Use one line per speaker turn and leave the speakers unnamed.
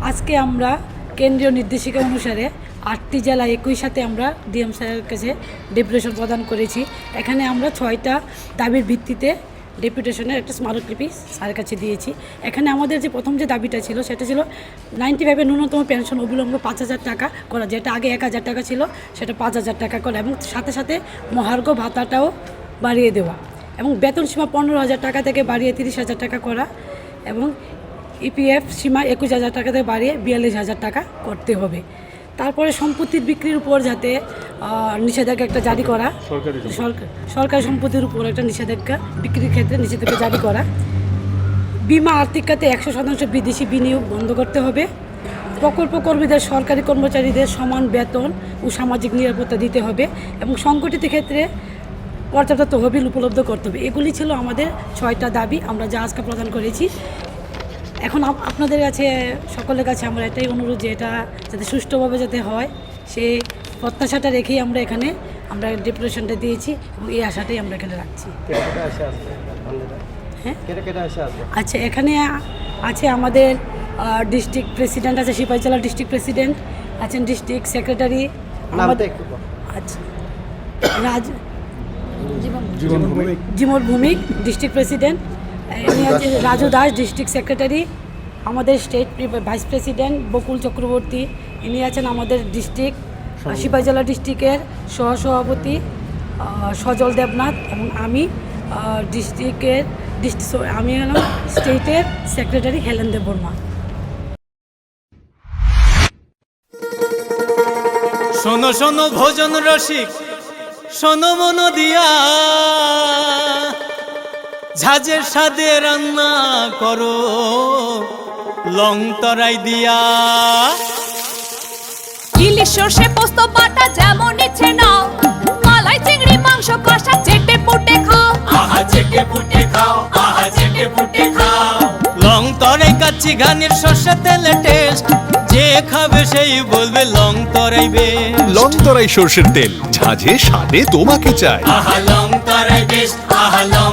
আজকে আমরা কেন্দ্রীয় নির্দেশিকা অনুসারে 8টি জেলা একই সাথে আমরা ডিএম স্যারের কাছে ডেপুটেশন প্রদান করেছি। এখানে আমরা 6টা দাবির ভিত্তিতে ডেপুটেশনের একটা স্মারকলিপি স্যারের কাছে দিয়েছি। এখানে আমাদের যে প্রথম যে দাবিটা ছিল সেটা ছিল 95-এর ন্যূনতম পেনশন অবিলম্বে 5,000 টাকা করা, যেটা আগে 1,000 টাকা ছিল সেটা 5,000 টাকা করা, এবং সাথে সাথে মহার্ঘ ভাতাটাও বাড়িয়ে দেওয়া, এবং বেতন সীমা 15,000 টাকা থেকে বাড়িয়ে 30,000 টাকা করা, এবং ইপিএফ সীমা 21,000 টাকা থেকে বাড়িয়ে 42,000 টাকা করতে হবে। তারপরে সম্পত্তির বিক্রির উপর যাতে নিষেধাজ্ঞা একটা জারি করা, সরকারি সম্পত্তির উপর একটা নিষেধাজ্ঞা, বিক্রির ক্ষেত্রে নিষেধাজ্ঞা জারি করা, বিমা আর্থিক খাতে 100% বিদেশি বিনিয়োগ বন্ধ করতে হবে, প্রকল্প কর্মীদের সরকারি কর্মচারীদের সমান বেতন ও সামাজিক নিরাপত্তা দিতে হবে, এবং সংগঠিত ক্ষেত্রে পর্যাপ্ত তহবিল উপলব্ধ করতে হবে। এগুলি ছিল আমাদের 6টা দাবি আমরা যা আজকে প্রদান করেছি। এখন আপনাদের কাছে সকলের কাছে আমরা এটাই অনুরোধ যে এটা যাতে সুষ্ঠুভাবে যাতে হয়, সেই প্রত্যাশাটা রেখেই আমরা ডেপুটেশনটা দিয়েছি, এবং এই আশাটাই আমরা এখানে রাখছি। হ্যাঁ, আচ্ছা, এখানে আছে আমাদের ডিস্ট্রিক্ট প্রেসিডেন্ট আছে, সিপাহীজলা ডিস্ট্রিক্ট প্রেসিডেন্ট আছেন, ডিস্ট্রিক্ট সেক্রেটারি আচ্ছা জীবন ভৌমিক ডিস্ট্রিক্ট প্রেসিডেন্ট, ইনি হচ্ছে রাজু দাস ডিস্ট্রিক্ট সেক্রেটারি, আমাদের স্টেট ভাইস প্রেসিডেন্ট বকুল চক্রবর্তী, ইনি আছেন আমাদের ডিস্ট্রিক্ট সিপাহীজলা ডিস্ট্রিক্টের সহসভাপতি সজল দেবনাথ, এবং আমি আমি হলাম স্টেটের সেক্রেটারি হেলেন দেববর্মা।
শোনো শোনো ভোজন রসিক, শোনো মন দিয়া, ঝাঁঝের স্বাদে রান্না করো লং তরাই দিয়া।
ইলিশ সর্ষে পোস্ত বাটা যেমন ইচ্ছে নাও, মালাই চিংড়ি মাংস কষা চেটে পুটে খাও,
আহা চেটে পুটে খাও, আহা চেটে পুটে খাও। লং তরাই কাচ্চি ঘানির সর্ষে তেলে টেস্ট, যে খাবে সেই বলবে লং তরাই বেশ।
লং তরাই সর্ষের তেল, ঝাঁঝে স্বাদে তোমাকে চাই।
আহা লং তরাই বেশ, আহা লং